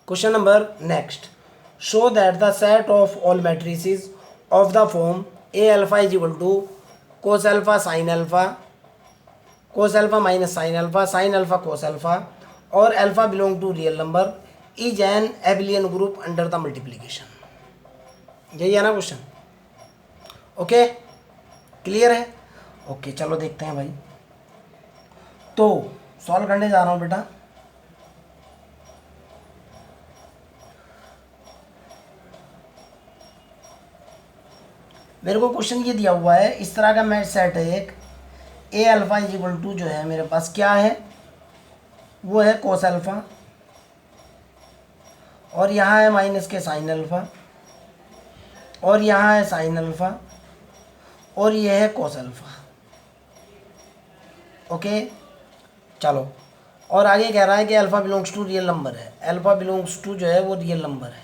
Question number next, show that the set of all matrices of the form A alpha is equal to cos alpha sine alpha, cos alpha minus sine alpha cos alpha और alpha belong to real number is an abelian group under the multiplication. यही है ना question? Okay, clear है? Okay, चलो देखते हैं भाई। तो सॉल्व करने जा रहा हूँ बेटा। मेरे को क्वेश्चन ये दिया हुआ है, इस तरह का मैच सेट है एक, ए अल्फा इज इक्वल टू जो है मेरे पास क्या है, वो है कोस अल्फा और यहाँ है माइनस के साइन अल्फा और यहाँ है साइन अल्फा और ये है कोस अल्फा। ओके, चलो, और आगे कह रहा है कि alpha belongs to real number है। अल्फा बिलोंग्स टू जो है वो रियल नंबर है।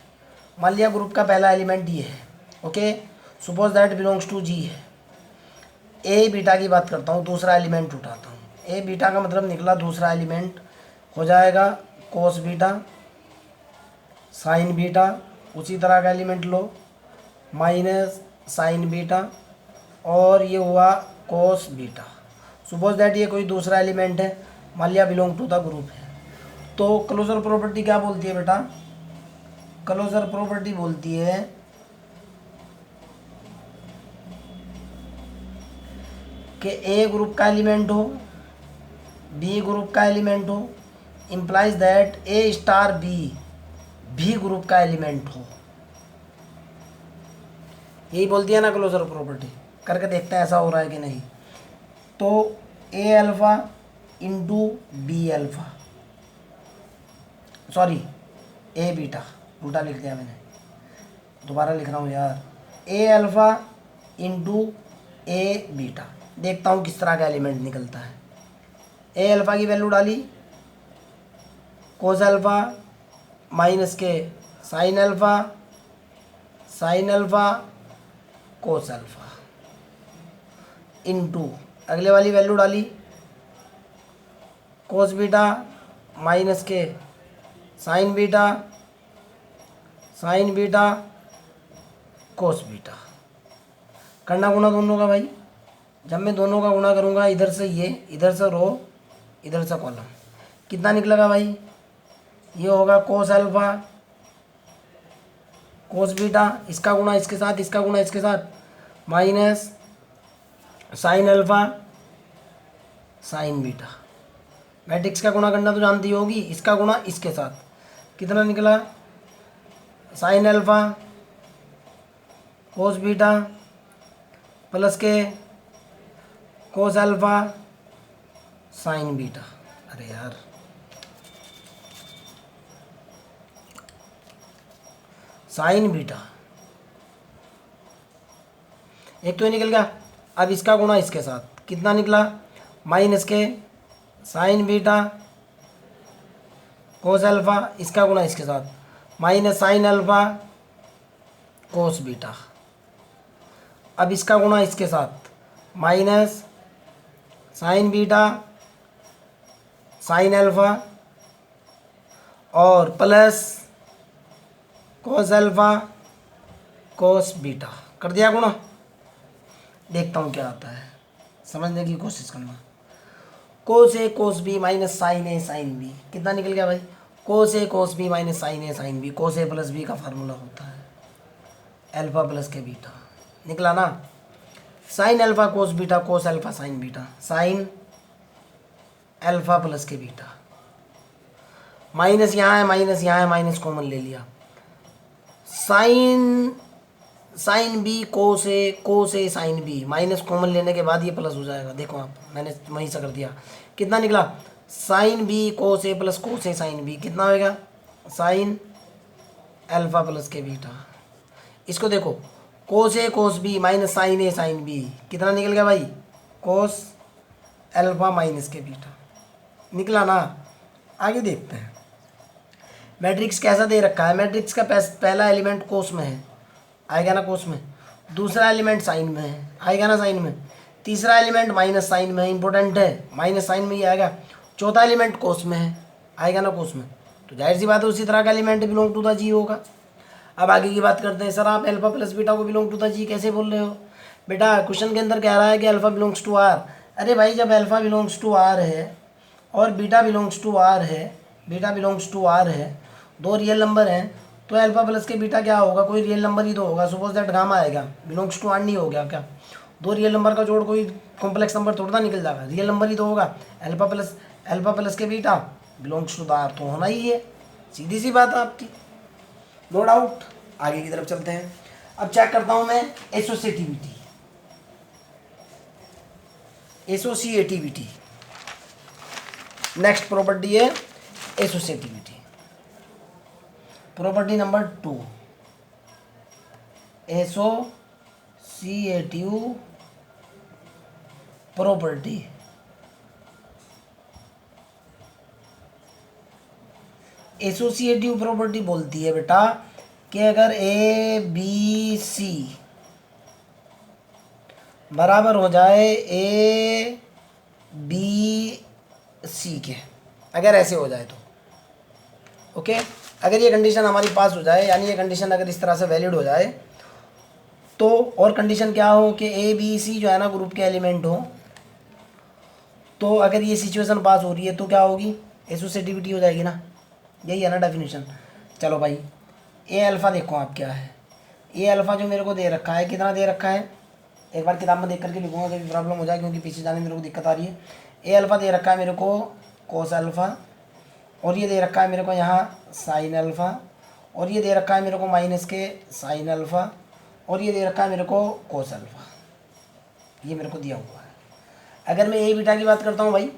मान लिया ग्रुप का पहला एलिमेंट ये है। Okay, suppose that belongs to G है। ए बीटा की बात करता हूँ, दूसरा एलिमेंट उठाता हूँ। ए बीटा का मतलब निकला दूसरा एलिमेंट हो जाएगा कोस बीटा साइन बीटा, उसी तरह का एलिमेंट लो माइनस साइन बीटा और ये हुआ कोस बीटा। सपोज दैट ये कोई दूसरा एलिमेंट है, मान लिया बिलोंग टू द ग्रुप है। तो क्लोजर प्रॉपर्टी क्या बोलती है बेटा? क्लोजर प्रॉपर्टी बोलती है कि ए ग्रुप का एलिमेंट हो, बी ग्रुप का एलिमेंट हो, implies that a star b भी ग्रुप का एलिमेंट हो। यही बोलती है ना क्लोजर प्रॉपर्टी। करके देखते हैं ऐसा हो रहा है कि नहीं। तो A alpha into B alpha, sorry A beta, उल्टा लिख दिया मैंने, दोबारा लिख रहा हूँ यार। A alpha into A beta, देखता हूँ किस तरह का एलिमेंट निकलता है। ए अल्फा की वैल्यू डाली कोस अल्फा माइनस के sign alpha cos alpha into अगले वाली वैल्यू डाली कोस बीटा माइनस के साइन बीटा कोस बीटा। करना गुना दोनों का भाई। जब मैं दोनों का गुना करूँगा, इधर से ये, इधर से रो, इधर से कॉलम, कितना निकलेगा भाई? ये होगा कोस अल्फा कोस बीटा, इसका गुना इसके साथ, इसका गुना इसके साथ, minus sine alpha sign beta. Matrix का गुना करना तो जानती होगी, इसका गुना इसके साथ, कितना निकला? Sign alpha cos beta plus के कोस अल्फा साइन बीटा। अरे यार, साइन बीटा एक तो ये निकल गया। अब इसका गुणा इसके साथ कितना निकला? माइनस के साइन बीटा कोस अल्फा, इसका गुणा इसके साथ minus sine alpha cos beta. अब इसका गुणा इसके साथ minus sine beta sine alpha और plus cos alpha cos beta. कर दिया गुणा। देखता हूँ क्या आता है, समझने की कोशिश करना। कोस ए कोस बी माइनस साइन ए साइन बी, कितना निकल गया भाई? कोस ए कोस बी माइनस साइन ए साइन बी। कोस ए प्लस बी का फार्मूला होता है अल्फा प्लस के बीटा, निकला ना? साइन अल्फा कोस बीटा कोस alpha sign beta, sine alpha plus के बीटा। माइनस यहाँ है, माइनस यहाँ है, माइनस कॉमन ले लिया। साइन बी कोस ए साइन बी, माइनस कॉमन लेने के बाद ये प्लस हो जाएगा। देखो आप, मैंने वहीं से कर दिया। कितना निकला? साइन बी कोस ए प्लस कोस ए साइन बी, कितना होगा? साइन अल्फा प्लस के बीटा। इसको देखो, कोस ए कोस बी माइनस साइन ए साइन बी, कितना निकल गया भाई? कोस अल्फा माइनस के बीटा, निकला ना? आगे देखते हैं मैट्रिक्स कैसा दे रखा है। मैट्रिक्स का पहला एलिमेंट कोस में है, आएगा ना कोस में। दूसरा एलिमेंट साइन में है, आएगा ना साइन में। तीसरा एलिमेंट माइनस साइन में है, इंपॉर्टेंट है, माइनस साइन में ही आएगा। चौथा एलिमेंट कोस में है, आएगा ना कोस में। तो जाहिर सी बात है उसी तरह का एलिमेंट बिलोंग टू द जी होगा। अब आगे की बात करते हैं। सर आप अल्फा प्लस बीटा को बिलोंग टू द जी कैसे बोल रहे हो? बेटा क्वेश्चन के अंदर कह रहा है कि अल्फा बिलोंग्स टू आर। अरे भाई जब अल्फा बिलोंग्स टू आर है और बीटा बिलोंग्स टू आर है, बीटा बिलोंग्स टू आर है, दो रियल नंबर हैं, तो अल्फा प्लस के बीटा क्या होगा? कोई रियल नंबर ही तो होगा। सपोज दैट गामा आएगा, बिलोंग्स टू आर नहीं हो गया क्या? दो रियल नंबर का जोड़ कोई कॉम्प्लेक्स नंबर थोड़ा ना निकल जाएगा, रियल नंबर ही तो होगा। अल्फा प्लस के beta belongs to the R तो होना ही है, सीधी सी बात है आपकी, नो डाउट। आगे की तरफ चलते हैं। अब चेक करता हूं मैं एसोसिएटिविटी। एसोसिएटिविटी नेक्स्ट प्रॉपर्टी है associativity. Property number 2, associative property. Associative property बोलती है बेटा कि अगर ए बी सी बराबर हो जाए ए बी सी के, अगर ऐसे हो जाए तो ओके, अगर ये कंडीशन हमारी पास हो जाए, यानी ये कंडीशन अगर इस तरह से वैलिड हो जाए तो, और कंडीशन क्या हो कि ए बी सी जो है ना ग्रुप के एलिमेंट हो, तो अगर ये सिचुएशन पास हो रही है तो क्या होगी? एसोसिएटिविटी हो जाएगी ना, यही है ना डेफिनेशन। चलो भाई ए अल्फ़ा देखो आप क्या है। ए अल्फ़ा जो मेरे को दे रखा है, कितना दे रखा है? एक बार किताब में देख करके लिखूंगा, कभी प्रॉब्लम हो जाए क्योंकि पीछे जाने में मेरे को दिक्कत आ रही है। ए अल्फ़ा दे रखा है मेरे को कोस अल्फ़ा, और ये दे रखा है मेरे को यहाँ साइन अल्फ़ा, और ये दे रखा है मेरे को माइनस के साइन अल्फ़ा, और ये दे रखा है मेरे को कोस अल्फ़ा, ये मेरे को दिया हुआ है। अगर मैं ए बीटा की बात करता हूँ भाई,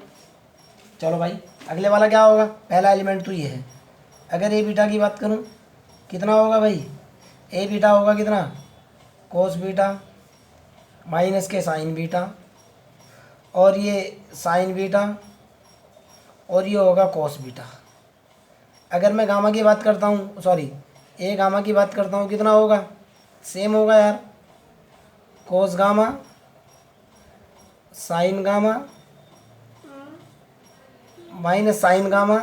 चलो भाई अगले वाला क्या होगा? पहला एलिमेंट तो ये है। अगर ए बीटा की बात करूँ कितना होगा भाई? ए बीटा होगा कितना? कोस बीटा माइनस के साइन बीटा, और ये साइन बीटा, और ये होगा कोस बीटा। अगर मैं गामा की बात करता हूँ, सॉरी ए गामा की बात करता हूँ, कितना होगा? सेम होगा यार, cos gamma sign gamma minus sign gamma,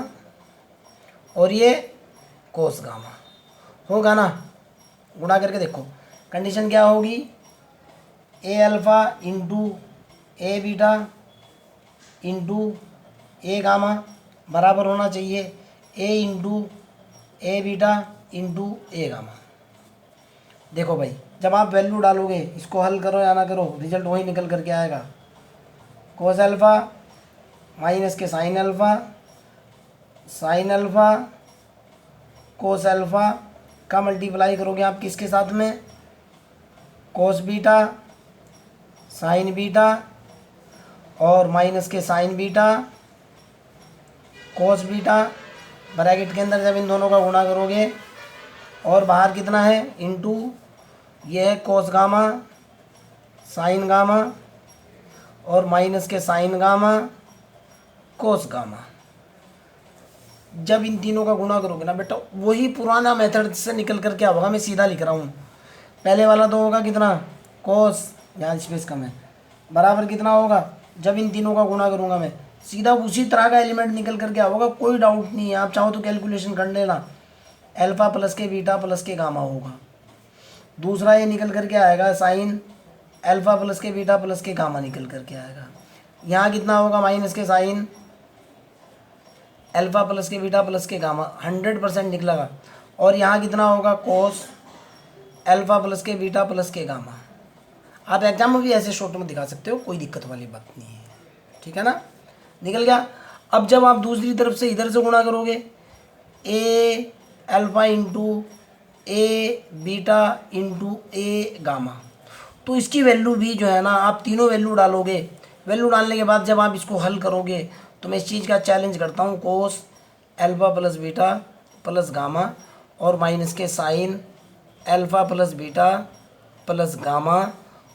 और ये कोस गामा होगा ना। गुणा करके देखो, कंडीशन क्या होगी? ए alpha into A beta into A gamma बराबर होना चाहिए ए into A beta into A gamma. देखो भाई जब आप वैल्यू डालोगे, इसको हल करो या ना करो, रिजल्ट वही निकल करके आएगा। कोस अल्फ़ा माइनस के sine alpha, sine alpha cos alpha का मल्टीप्लाई करोगे आप किसके साथ में? कोस बीटा साइन बीटा, और माइनस के sign beta cos beta, bracket के अंदर जब इन दोनों का गुणा करोगे, और बाहर कितना है? इंटू ये है कोस गामा साइन गामा, और माइनस के साइन गामा कोस गामा। जब इन तीनों का गुणा करोगे ना बेटा, वही पुराना मेथड से निकल कर क्या होगा? मैं सीधा लिख रहा हूँ। पहले वाला तो होगा कितना? कोस, यहाँ स्पेस कम है, बराबर कितना होगा? जब इन तीनों का गुणा करूँगा मैं, सीधा उसी तरह का एलिमेंट निकल कर क्या होगा, कोई डाउट नहीं है। आप चाहो तो कैलकुलेशन कर लेना, अल्फ़ा प्लस के बीटा प्लस के गामा होगा। दूसरा ये निकल कर के आएगा साइन अल्फ़ा प्लस के बीटा प्लस के गामा निकल कर के आएगा। यहाँ कितना होगा? माइनस के साइन अल्फ़ा प्लस के बीटा प्लस के गामा, 100% निकलेगा। और यहाँ कितना होगा? कोस अल्फ़ा प्लस के बीटा प्लस के गामा। आप एग्जाम में भी ऐसे शॉर्ट में दिखा सकते हो, कोई दिक्कत वाली बात नहीं है, ठीक है ना, निकल गया। अब जब आप दूसरी तरफ से इधर से गुणा करोगे, ए alpha into A beta into A gamma, तो इसकी वैल्यू भी जो है ना, आप तीनों वैल्यू डालोगे। वैल्यू डालने के बाद जब आप इसको हल करोगे, तो मैं इस चीज़ का चैलेंज करता हूँ, कोस alpha plus beta plus gamma और माइनस के sine alpha plus beta plus gamma,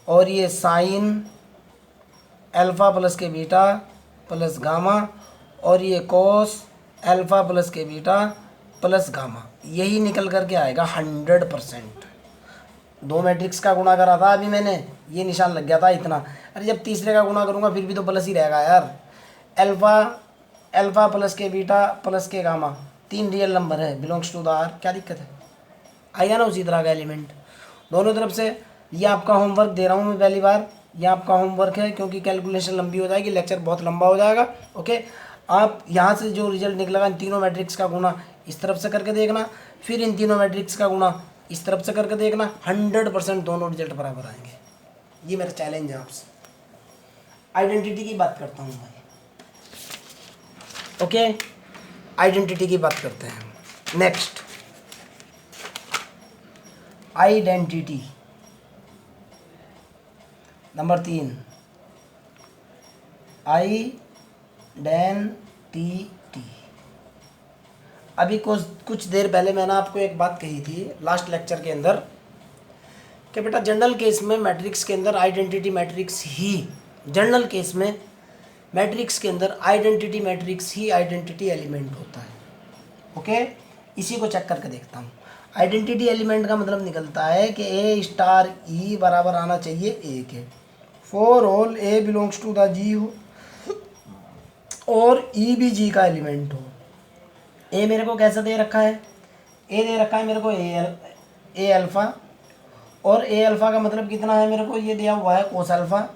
और ये साइन अल्फ़ा प्लस के बीटा प्लस गामा, और ये कोस अल्फ़ा प्लस के बीटा प्लस गामा, यही निकल करके आएगा 100%। दो मैट्रिक्स का गुणा करा था अभी मैंने, ये निशान लग गया था इतना। अरे जब तीसरे का गुणा करूँगा फिर भी तो प्लस ही रहेगा यार। अल्फ़ा प्लस के बीटा प्लस के गामा, 3 रियल नंबर है, बिलोंग्स टू द आर, क्या दिक्कत है, आएगा ना उसी तरह का एलिमेंट दोनों तरफ से। ये आपका होमवर्क दे रहा हूँ मैं पहली बार, ये आपका होमवर्क है क्योंकि कैलकुलेशन लंबी हो जाएगी, लेक्चर बहुत लंबा हो जाएगा। ओके, आप यहाँ से जो रिजल्ट निकलेगा इन तीनों मैट्रिक्स का गुना इस तरफ से करके देखना, फिर इन तीनों मैट्रिक्स का गुना इस तरफ से करके देखना, 100% दोनों रिजल्ट बराबर आएंगे। ये मेरा चैलेंज है आपसे। आइडेंटिटी की बात करता हूँ भाई। ओके, आइडेंटिटी की बात करते हैं। Next, identity number 3, identity. अभी कुछ देर पहले मैंने आपको एक बात कही थी लास्ट लेक्चर के अंदर कि बेटा जनरल केस में मैट्रिक्स के अंदर आइडेंटिटी मैट्रिक्स ही, जनरल केस में मैट्रिक्स के अंदर आइडेंटिटी मैट्रिक्स ही आइडेंटिटी एलिमेंट होता है। ओके, इसी को चेक करके देखता हूँ। आइडेंटिटी एलिमेंट का मतलब निकलता है कि ए स्टार ई बराबर आना चाहिए ए के, for all A belongs to the G हो और ई भी जी का एलिमेंट हो। ए मेरे को कैसा दे रखा है, ए दे रखा है मेरे को ए अल्फ़ा, और ए अल्फ़ा का मतलब कितना है मेरे को, ये दिया हुआ है कोस अल्फ़ा,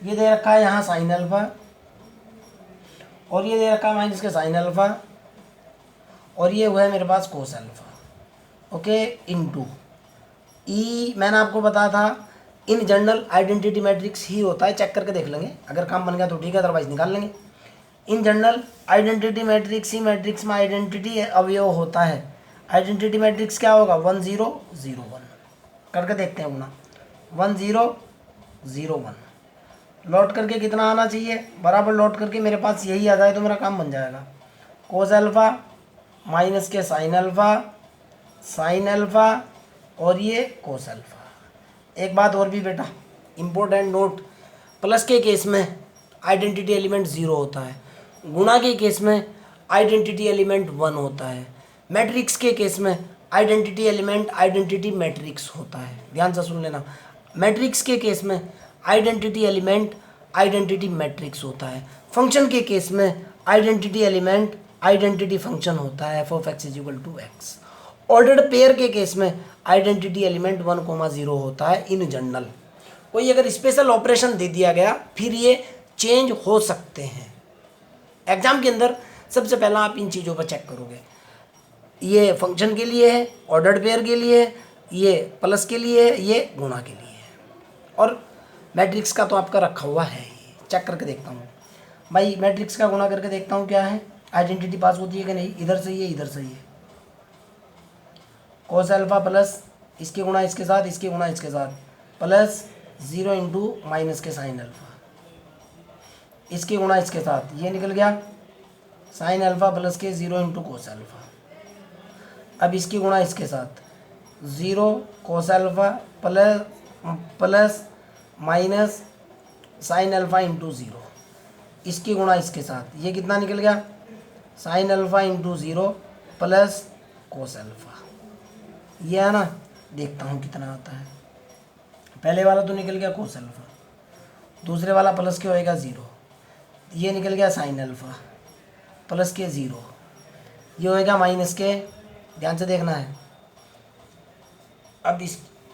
ये दे रखा है यहाँ साइन अल्फ़ा, और ये दे रखा है माइनस के साइन अल्फ़ा, और ये हुआ है मेरे पास कोस अल्फ़ा। ओके, इनटू ई, मैंने आपको बताया था इन जनरल आइडेंटिटी मैट्रिक्स ही होता है, चेक करके देख लेंगे, अगर काम बन गया तो ठीक है, अदरवाइज निकाल लेंगे। In general identity matrix he matrix में आइडेंटिटी अवयव होता है। आइडेंटिटी मैट्रिक्स क्या होगा, 1 0 0 1, करके देखते हैं अपना, 1 0 0 1, लौट करके कितना आना चाहिए, बराबर लौट करके मेरे पास यही आ जाए तो मेरा काम बन जाएगा। कोस अल्फ़ा माइनस के साइन अल्फ़ा और ये कोस अल्फ़ा। एक बात और भी बेटा, इम्पोर्टेंट नोट, प्लस के केस में आइडेंटिटी एलिमेंट 0 होता है, गुणा के केस में आइडेंटिटी एलिमेंट 1 होता है, मैट्रिक्स के केस में आइडेंटिटी एलिमेंट आइडेंटिटी मैट्रिक्स होता है। ध्यान से सुन लेना, मैट्रिक्स के केस में आइडेंटिटी एलिमेंट आइडेंटिटी मैट्रिक्स होता है, फंक्शन के केस में आइडेंटिटी एलिमेंट आइडेंटिटी फंक्शन होता है, f(x)=x। ऑर्डर्ड पेयर के केस में आइडेंटिटी एलिमेंट 1, 0 होता है इन जनरल। कोई अगर स्पेशल ऑपरेशन दे दिया गया फिर ये चेंज हो सकते हैं। एग्जाम के अंदर सबसे पहला आप इन चीज़ों पर चेक करोगे, ये फंक्शन के लिए है, ऑर्डर्ड पेयर के लिए है, ये प्लस के लिए है, ये गुणा के लिए है, और मैट्रिक्स का तो आपका रखा हुआ है ही। चेक करके देखता हूँ भाई, मैट्रिक्स का गुणा करके देखता हूँ क्या है, आइडेंटिटी पास होती है कि नहीं, इधर से ये इधर से ये, कोस अल्फ़ा प्लस इसके गुणा इसके साथ, इसके गुणा इसके साथ, प्लस 0 इंटू माइनस के साइन अल्फ़ा, इसके गुणा इसके साथ, ये निकल गया साइन अल्फ़ा प्लस के 0 इंटू कोस अल्फ़ा। अब इसकी गुणा इसके साथ 0 कोस alpha plus minus sine alpha into 0, इसकी गुणा इसके साथ, ये कितना निकल गया sign alpha into 0 plus cos alpha. ये है ना, देखता हूँ कितना आता है। पहले वाला तो निकल गया कोस अल्फ़ा, दूसरे वाला प्लस के होएगा 0, ये निकल गया साइन अल्फ़ा प्लस के 0, ये होएगा माइनस के, ध्यान से देखना है। अब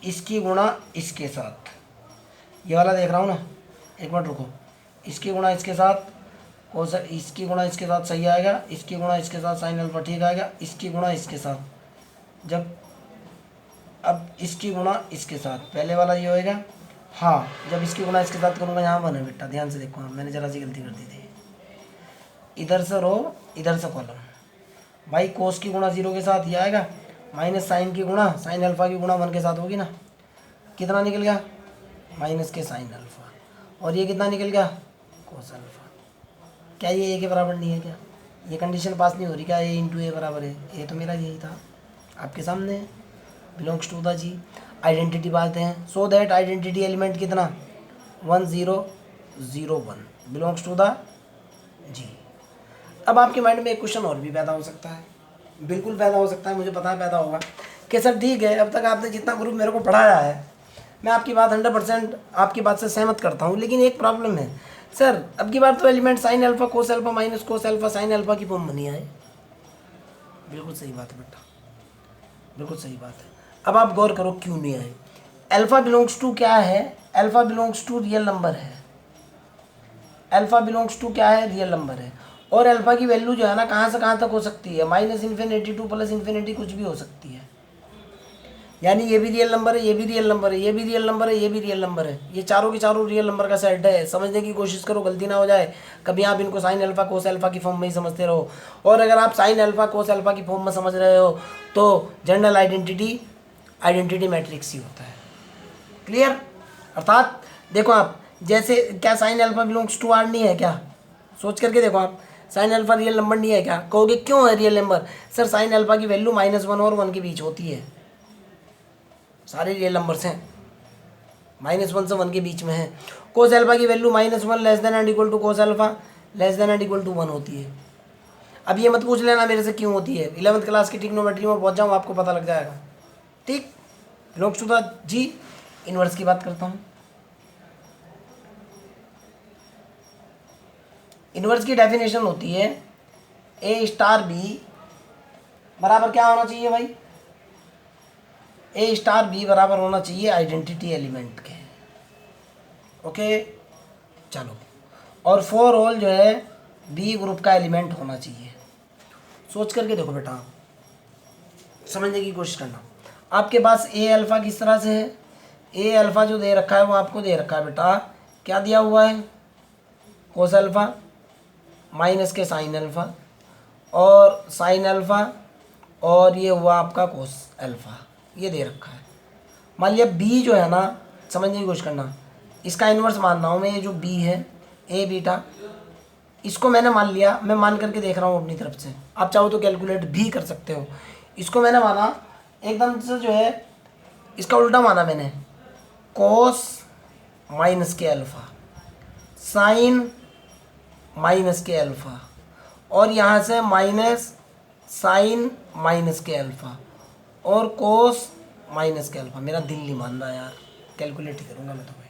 इसकी गुणा इसके साथ, ये वाला देख रहा हूँ ना, एक मिनट रुको, इसकी गुणा इसके साथ कोस, इसकी गुणा इसके साथ सही आएगा, इसकी गुणा इसके साथ साइन अल्फ़ा ठीक आएगा, इसकी गुणा इसके साथ, जब अब इसकी गुणा इसके साथ, पहले वाला ये होएगा, हाँ जब इसकी गुणा इसके साथ करूँगा, यहाँ बने बेटा ध्यान से देखो, मैंने ज़रा सी गलती कर दी थी, इधर से रो इधर से कॉलम, भाई कोस की गुणा 0 के साथ ये आएगा, माइनस साइन की गुणा साइन अल्फ़ा की गुणा 1 के साथ होगी ना, कितना निकल गया माइनस के साइन अल्फ़ा, और ये कितना निकल गया कोस अल्फ़ा। क्या ये ए के बराबर नहीं है क्या, ये कंडीशन पास नहीं हो रही क्या, ए इंटू ए बराबर है, ये तो मेरा यही था आपके सामने, belongs to the G. Identity बात हैं, सो दैट आइडेंटिटी एलिमेंट कितना 1 0 0 1 बिलोंग्स टू द जी। अब आपके माइंड में एक क्वेश्चन और भी पैदा हो सकता है, बिल्कुल पैदा हो सकता है, मुझे पता है पैदा होगा कि सर ठीक है, अब तक आपने जितना ग्रुप मेरे को पढ़ाया है मैं आपकी बात 100% आपकी बात से सहमत करता हूँ, लेकिन एक प्रॉब्लम है सर अब की बार तो element sign alpha cos alpha minus cos alpha sine alpha की फॉर्म बनी है। बिल्कुल सही बात है बेटा, बिल्कुल सही बात है। अब आप गौर करो क्यों नहीं आए। अल्फा बिलोंग्स टू क्या है, alpha belongs to real number है, अल्फा बिलोंग्स टू क्या है, रियल नंबर है। और अल्फा की वैल्यू जो है ना कहाँ से कहाँ तक हो सकती है, minus infinity two plus infinity कुछ भी हो सकती है। यानी ये भी रियल नंबर है, ये भी रियल नंबर है, ये भी रियल नंबर है, ये भी रियल नंबर है, ये चारों के चारों रियल नंबर का सेट है। समझने की कोशिश करो, गलती ना हो जाए कभी आप इनको साइन अल्फा कोस अल्फा की फॉर्म में ही समझते रहो। और अगर आप साइन अल्फा कोस अल्फा की फॉर्म में समझ रहे हो तो जनरल आइडेंटिटी मैट्रिक्स ही होता है। क्लियर। अर्थात देखो आप, जैसे क्या sine alpha belongs to R नहीं है क्या, सोच करके देखो आप, साइन अल्फा रियल नंबर नहीं है क्या, कहोगे क्यों है real number, sir sine alpha की वैल्यू -1 और 1 के बीच होती है, सारे रियल नंबर्स हैं, -1 से 1 के बीच में है। कोस अल्फा की value -1 less than and equal to cos alpha less than and equal to 1 होती है। अब ये मत पूछ लेना मेरे से क्यों होती है, 11th क्लास की ट्रिग्नोमेट्री में पहुंच जाऊँ आपको पता लग जाएगा। ठीक, belongs to the G. Inverse की बात करता हूँ। इनवर्स की डेफिनेशन होती है ए स्टार बी बराबर क्या होना चाहिए भाई, ए स्टार बी बराबर होना चाहिए आइडेंटिटी एलिमेंट के। ओके चलो, और फोर ऑल जो है बी ग्रुप का एलिमेंट होना चाहिए। सोच करके देखो बेटा, समझने की कोशिश करना। आपके पास ए अल्फ़ा किस तरह से है, ए अल्फ़ा जो दे रखा है वो आपको दे रखा है बेटा, क्या दिया हुआ है, कोस अल्फ़ा माइनस के साइन अल्फ़ा और साइन अल्फ़ा और ये हुआ आपका कोस अल्फ़ा, ये दे रखा है। मान लिया बी जो है ना, समझने की कोशिश करना, इसका इन्वर्स मान रहा हूँ मैं, ये जो बी है ए बीटा, इसको मैंने मान लिया, मैं मान करके देख रहा हूँ अपनी तरफ से, आप चाहो तो कैलकुलेट भी कर सकते हो। इसको मैंने माना एकदम से जो है, इसका उल्टा माना मैंने, कोस माइनस के अल्फ़ा साइन माइनस के अल्फ़ा और यहाँ से माइनस साइन माइनस के अल्फ़ा और कोस माइनस के अल्फ़ा। मेरा दिल नहीं मान रहा यार, कैलकुलेट ही करूँगा मैं तो भाई,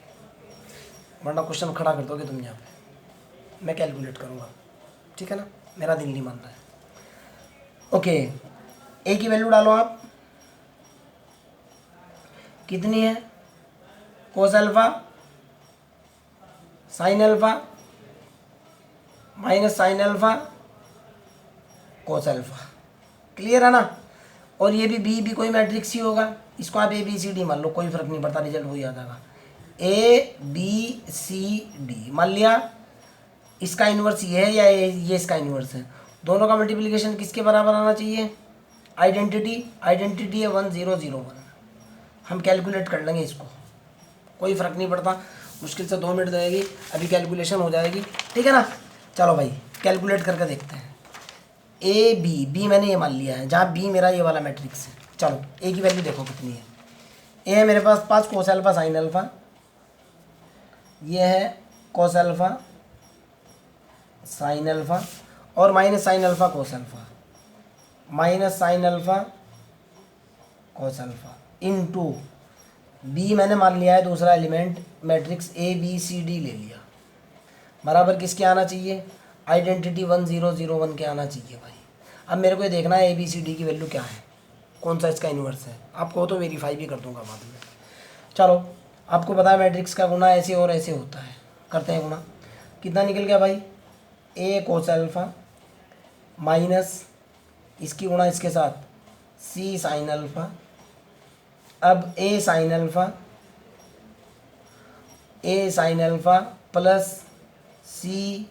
वरना क्वेश्चन खड़ा कर दोगे तुम यहाँ पे, मैं कैलकुलेट करूँगा, ठीक है ना, मेरा दिल नहीं मान रहा है। ओके, ए की वैल्यू डालो आप, कितनी है, cos alpha sine alpha minus sine alpha cos alpha. Clear है ना। और ये भी कोई मैट्रिक्स ही होगा, इसको आप ए बी सी डी मान लो, कोई फ़र्क नहीं पड़ता, रिजल्ट वही आ जाएगा, ए बी सी डी मान लिया। इसका इन्वर्स ये है या ये इसका इन्वर्स है, दोनों का मल्टीप्लिकेशन किसके बराबर आना चाहिए, आइडेंटिटी है 1001। हम कैलकुलेट कर लेंगे इसको, कोई फ़र्क नहीं पड़ता, मुश्किल से 2 मिनट लगेगी, अभी कैलकुलेशन हो जाएगी, ठीक है ना। चलो भाई कैलकुलेट करके देखते हैं। ए बी मैंने ये मान लिया है, जहाँ बी मेरा ये वाला मैट्रिक्स है। चलो ए की वैल्यू देखो कितनी है, ए है मेरे पास कोस अल्फ़ा साइन अल्फ़ा, ये है कोस अल्फ़ा साइन अल्फ़ा और minus sine alpha cos alpha, minus sine alpha cos alpha into b मैंने मान लिया है दूसरा element, matrix a b c d ले लिया, बराबर किसके आना चाहिए, आइडेंटिटी 1001 के आना चाहिए भाई। अब मेरे को ये देखना है ए बी सी डी की वैल्यू क्या है, कौन सा इसका इन्वर्स है, आपको तो वेरीफाई भी कर दूंगा बाद में। चलो आपको पता है मैट्रिक्स का गुना ऐसे और ऐसे होता है, करते हैं गुना, कितना निकल गया भाई, ए कोस अल्फ़ा माइनस इसकी गुणा इसके साथ सी साइन अल्फ़ा, अब a sine alpha plus c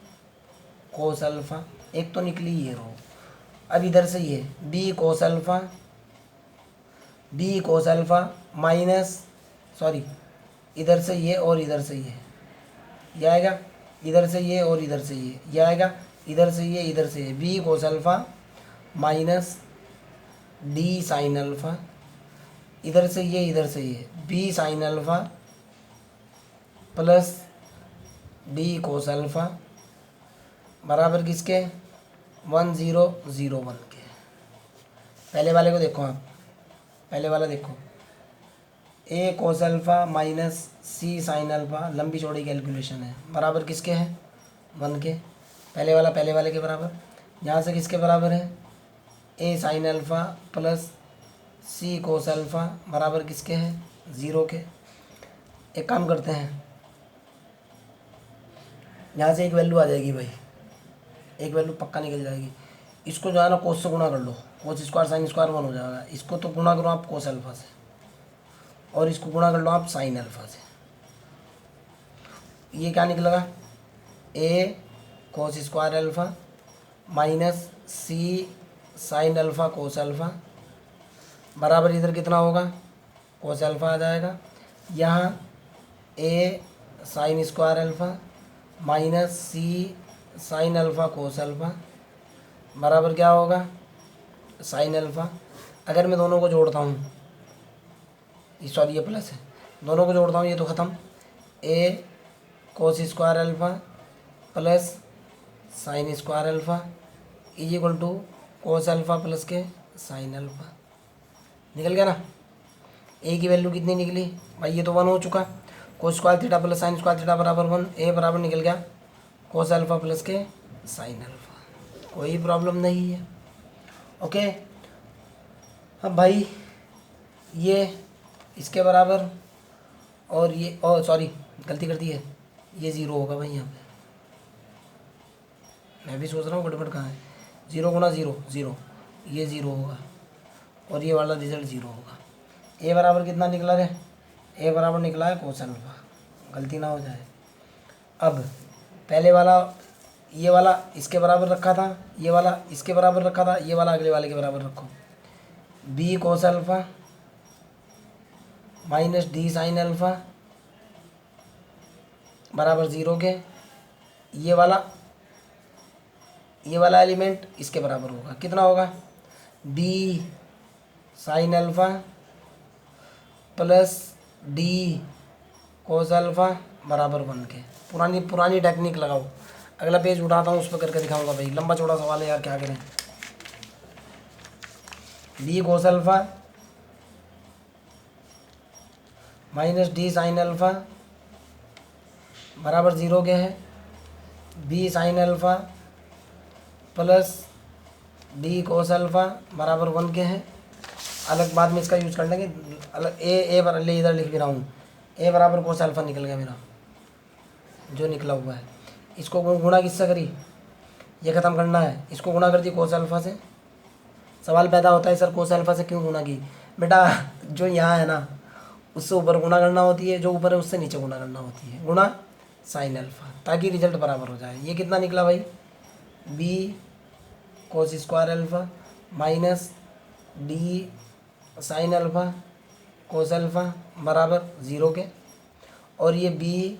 cos alpha, एक तो निकली ये रो, अब इधर से ये b cos alpha minus sorry इधर से ये और इधर से ये आएगा, इधर से ये और इधर से ये आएगा, इधर से ये इधर से ये, b cos alpha minus D sine alpha, इधर से ये B sine alpha plus d cos alpha बराबर किसके 1001 के। पहले वाले को देखो आप, पहले वाला देखो, ए कोस alpha minus C sine alpha, लंबी चौड़ी कैलकुलेशन है, बराबर किसके है? 1 के। पहले वाला पहले वाले के बराबर, यहाँ से किसके बराबर है? ए sine alpha plus c cos alpha बराबर किसके है? 0 के। एक काम करते हैं, यहाँ से एक वैल्यू आ जाएगी भाई, एक वैल्यू पक्का निकल जाएगी। इसको जो है ना कोस से गुणा कर लो, कोस स्क्वायर साइन स्क्वायर 1 हो जाएगा। इसको तो गुणा करो आप कोस अल्फ़ा से, और इसको गुणा कर लो आप साइन अल्फ़ा से। ये क्या निकलेगा? ए cos square alpha minus C sine alpha cos alpha बराबर इधर कितना होगा? कोस अल्फ़ा आ जाएगा। यहाँ ए sign square alpha minus C sine alpha cos alpha बराबर क्या होगा? Sine alpha. अगर मैं दोनों को जोड़ता हूँ, सॉरी ये प्लस है, दोनों को जोड़ता हूँ ये तो ख़त्म। A cos square alpha plus sine square alpha is equal to cos alpha plus K sine alpha. निकल गया ना? ए की वैल्यू कितनी निकली भाई? ये तो 1 हो चुका। Cos square theta plus sine square theta बराबर 1, ए बराबर निकल गया cos alpha plus K sine alpha. कोई प्रॉब्लम नहीं है। ओके, अब भाई ये इसके बराबर और ये, ओ सॉरी गलती कर दी है, ये 0 होगा भाई यहाँ पे। मैं भी सोच रहा हूँ गड़बड़ कहाँ है। 0 गुणा 0 0, ये 0 होगा और ये वाला रिजल्ट 0 होगा। ए बराबर कितना निकला रे? ए बराबर निकला है कोस अल्फ़ा, गलती ना हो जाए। अब पहले वाला ये वाला इसके बराबर रखा था, ये वाला इसके बराबर रखा था, ये वाला अगले वाले के बराबर रखो। B cos alpha minus D sine alpha बराबर 0 के। ये वाला एलिमेंट इसके बराबर होगा, कितना होगा? B sine alpha plus d cos alpha बराबर 1 के। पुरानी टेक्निक लगाओ। अगला पेज उठाता हूँ, उस पर करके दिखाऊंगा भाई, लंबा चौड़ा सवाल है यार, क्या करें। B cos alpha minus D sine alpha बराबर 0 के है। B sine alpha plus d cos alpha बराबर 1 के हैं। अलग बाद में इसका यूज़ कर लेंगे। अलग ए बराबर ले, इधर लिख भी रहा हूँ, ए बराबर कोस अल्फ़ा निकल गया मेरा, जो निकला हुआ है। इसको गुणा किससे करी? ये ख़त्म करना है, इसको गुणा कर दी कोस अल्फ़ा से। सवाल पैदा होता है सर कोस अल्फ़ा से क्यों गुणा की? बेटा जो यहाँ है ना उससे ऊपर गुणा करना होती है, जो ऊपर है उससे नीचे गुणा करना होती है, गुणा साइन अल्फ़ा, ताकि रिजल्ट बराबर हो जाए। ये कितना निकला भाई? B cos square alpha minus D sine alpha cos alpha बराबर 0 के, और ये B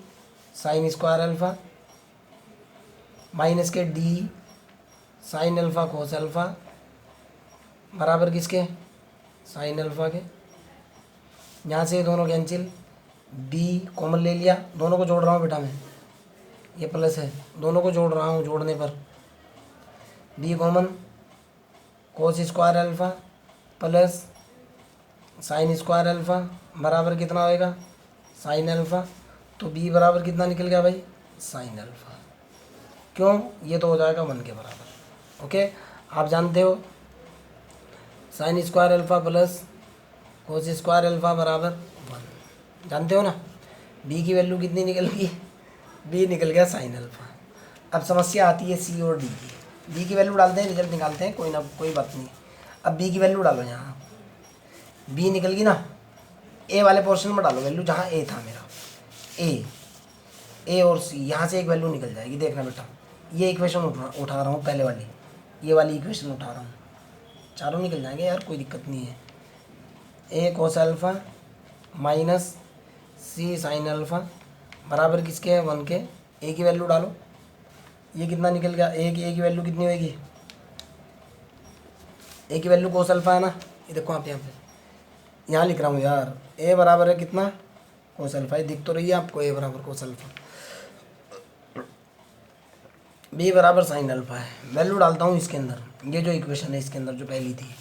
sine square alpha minus K D sine alpha cos alpha बराबर किसके? साइन अल्फ़ा के। यहाँ से ये दोनों कैंसिल, बी कॉमन ले लिया, दोनों को जोड़ रहा हूँ बेटा मैं, ये प्लस है, दोनों को जोड़ रहा हूँ, जोड़ने पर b common cos square alpha plus sine square alpha बराबर कितना होएगा? Sine alpha. तो बी बराबर कितना निकल गया भाई? Sine alpha. क्यों? ये तो हो जाएगा 1 के बराबर। ओके, आप जानते हो sign square alpha plus cos square alpha बराबर 1, जानते हो ना। बी की वैल्यू कितनी निकल गई? बी निकल गया साइन अल्फ़ा। अब समस्या आती है सी और डी की। बी की वैल्यू डालते हैं, रिजल्ट निकालते हैं, कोई ना कोई बात नहीं। अब बी की वैल्यू डालो, यहाँ बी निकल गई ना, ए वाले पोर्शन में डालो वैल्यू जहाँ ए था मेरा, ए और सी, यहाँ से एक वैल्यू निकल जाएगी। देखना बेटा, ये इक्वेशन उठा रहा हूँ, पहले वाली, ये वाली इक्वेशन उठा रहा हूँ, चारों निकल जाएंगे यार, कोई दिक्कत नहीं है। ए कोस alpha minus C sine alpha बराबर किसके है? 1 के। ए की वैल्यू डालो, ये कितना निकल गया? ए की वैल्यू कितनी होगी? ए की वैल्यू कोस अल्फ़ा है ना, ये देखो आप यहाँ पे, यहाँ लिख रहा हूँ यार, ए बराबर है कितना? Cos alpha. ये दिख तो रही है आपको, ए बराबर कोस अल्फ़ा, बी बराबर साइन अल्फ़ा है। वैल्यू डालता हूँ इसके अंदर, ये जो इक्वेशन है इसके अंदर जो पहली थी,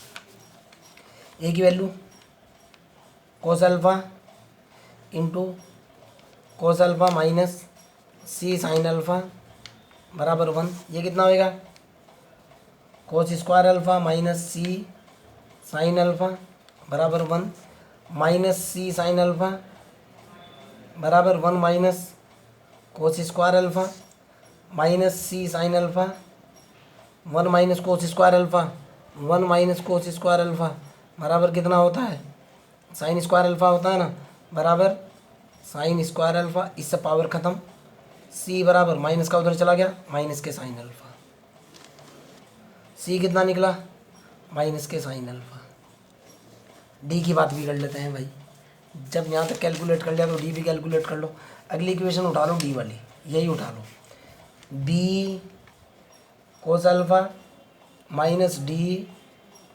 ए की value cos alpha into cos alpha minus C sine alpha बराबर 1। ये कितना होएगा? Cos square alpha minus C sine alpha बराबर 1 माइनस सी साइन अल्फ़ा बराबर 1 minus cos square alpha minus C sine alpha 1 minus cos square alpha 1 minus cos square alpha बराबर कितना होता है? साइन स्क्वायर अल्फ़ा होता है ना, बराबर साइन स्क्वायर अल्फ़ा। इससे पावर ख़त्म, सी बराबर माइनस का उधर चला गया, माइनस के साइन अल्फ़ा। सी कितना निकला? माइनस के साइन अल्फ़ा। डी की बात भी कर लेते हैं भाई, जब यहाँ तक कैलकुलेट कर लिया तो डी भी कैलकुलेट कर लो। अगली इक्वेशन उठा लो, डी वाली, यही उठा लो। B cos alpha minus D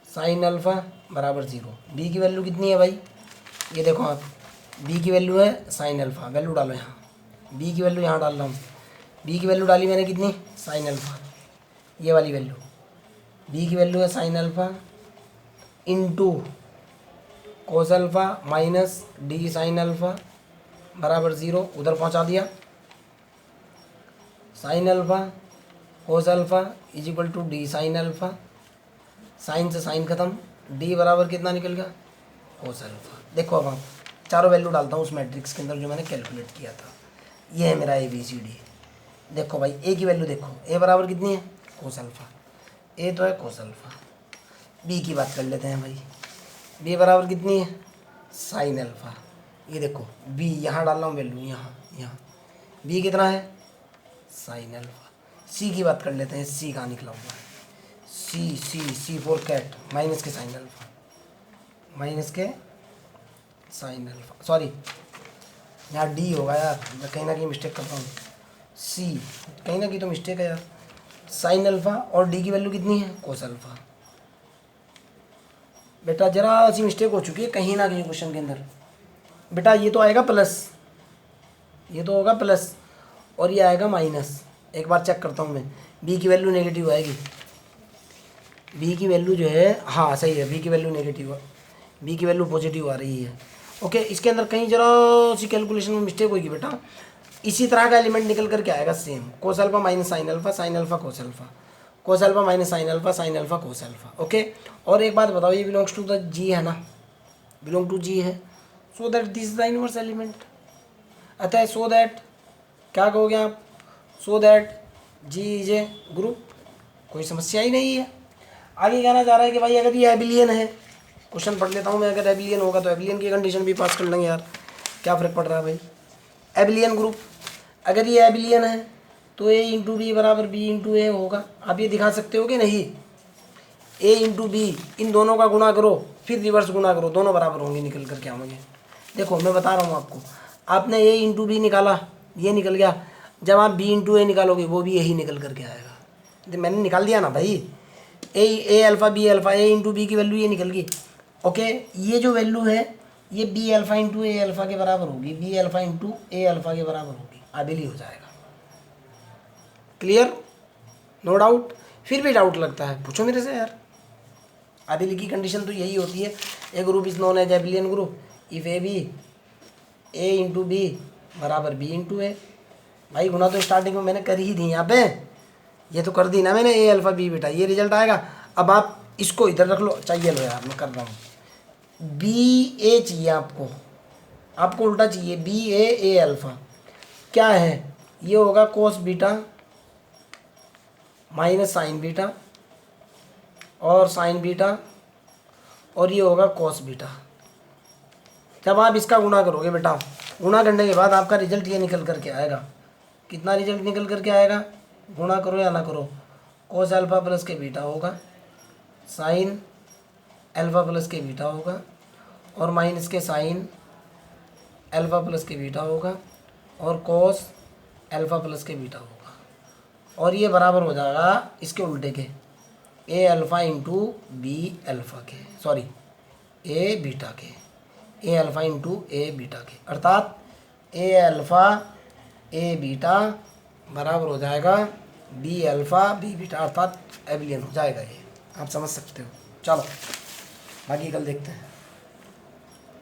sine alpha बराबर 0। बी की वैल्यू कितनी है भाई? ये देखो आप, बी की वैल्यू है साइन अल्फ़ा, वैल्यू डालो यहाँ। बी की वैल्यू यहाँ डाल रहा हूँ। बी की वैल्यू डाली मैंने कितनी? साइन अल्फ़ा, ये वाली वैल्यू। बी की वैल्यू है sine alpha into cos alpha minus D sine alpha बराबर 0, उधर पहुँचा दिया। Sine alpha cos alpha is equal to d sine alpha, sine से साइन खत्म, डी बराबर कितना निकल गया? Cos alpha. देखो अब आप चारों वैल्यू डालता हूँ उस मैट्रिक्स के अंदर जो मैंने कैलकुलेट किया था। ये है मेरा ए बी सी डी। देखो भाई ए की वैल्यू देखो, ए बराबर कितनी है? कोस अल्फ़ा, ए तो है कोस अल्फ़ा। बी की बात कर लेते हैं भाई, बी बराबर कितनी है? Sine alpha. ये देखो बी यहाँ डाल रहा हूँ वैल्यू, यहाँ बी कितना है? Sine alpha. सी की बात कर लेते हैं, सी कहाँ निकला हुआ है? सी फॉर कैट, माइनस के साइन अल्फ़ा, माइनस के साइन अल्फ़ा। सॉरी यहाँ डी होगा यार, मैं कहीं ना कहीं मिस्टेक करता हूँ। सी कहीं ना कहीं तो मिस्टेक है यार। साइन अल्फ़ा और डी की वैल्यू कितनी है? Cos alpha. बेटा जरा सी मिस्टेक हो चुकी है कहीं ना कहीं क्वेश्चन के अंदर। बेटा ये तो आएगा प्लस, ये तो होगा प्लस और ये आएगा माइनस। एक बार चेक करता हूँ मैं, बी की वैल्यू नेगेटिव आएगी। बी की वैल्यू जो है, हाँ सही है, बी की वैल्यू नेगेटिव, बी की वैल्यू पॉजिटिव आ रही है। ओके, इसके अंदर कहीं जरा सी कैलकुलेशन में मिस्टेक होगी बेटा। इसी तरह का एलिमेंट निकल करके आएगा सेम, कोस alpha minus sine alpha, sine alpha cos alpha, cos alpha minus sine alpha, sine alpha cos alpha. Okay, और एक बात बताओ, ये बिलोंग्स टू द जी है ना? बिलोंग टू जी है, so that this is the inverse element. अतः so that क्या कहोगे आप? So that G is a group. कोई समस्या ही नहीं है। आगे कहना चाह रहा है कि भाई अगर ये एबिलियन है, क्वेश्चन पढ़ लेता हूँ मैं, अगर एबिलियन होगा तो एबिलियन की कंडीशन भी पास कर लेंगे यार, क्या फ़र्क पड़ रहा है भाई? एबिलियन ग्रुप, अगर ये एबिलियन है तो ए इंटू बी बराबर बी इंटू ए होगा। आप ये दिखा सकते हो कि नहीं? ए इंटू बी, इन दोनों का गुणा करो फिर रिवर्स गुणा करो, दोनों बराबर होंगे, निकल कर क्या होंगे? देखो मैं बता रहा हूँ आपको, आपने ए इंटू बी निकाला, ये निकल गया। जब आप बी इंटू ए निकालोगे वो भी यही निकल करके आएगा। तो मैंने निकाल दिया ना भाई, A alpha B alpha, A into B की वैल्यू ये निकल गई। ओके, ये जो वैल्यू है ये B alpha into A alpha के बराबर होगी, B alpha into A alpha के बराबर होगी, आबिली हो जाएगा। क्लियर? No doubt? फिर भी डाउट लगता है पूछो मेरे से यार। आबिली की कंडीशन तो यही होती है, a group is known as abelian group if A B, A into B बराबर बी इंटू ए। भाई गुना तो स्टार्टिंग में मैंने कर ही दी यहाँ पे, ये तो कर दी ना मैंने, ए अल्फ़ा बी बेटा, ये रिजल्ट आएगा। अब आप इसको इधर रख लो, चाहिए लो यार, मैं कर रहा हूँ। बी ए चाहिए आपको, आपको उल्टा चाहिए, बी ए अल्फ़ा क्या है? ये होगा cos beta minus sine beta और साइन बीटा, और ये होगा कोस बीटा। जब आप इसका गुणा करोगे बेटा, गुणा करने के बाद आपका रिजल्ट ये निकल करके आएगा। कितना रिजल्ट निकल करके आएगा? गुणा करो या ना करो, कोस अल्फ़ा प्लस के बीटा होगा, साइन अल्फ़ा प्लस के बीटा होगा, और माइनस के साइन अल्फ़ा प्लस के बीटा होगा, और कोस अल्फ़ा प्लस के बीटा होगा। और ये बराबर हो जाएगा इसके उल्टे के, ए अल्फ़ा इंटू बी अल्फ़ा के, सॉरी ए बीटा के, ए अल्फ़ा इंटू ए बीटा के, अर्थात ए अल्फ़ा ए बीटा बराबर हो जाएगा बी अल्फ़ा बी बीटा, अर्थात एबिलियन हो जाएगा। ये आप समझ सकते हो। चलो बाकी कल देखते हैं।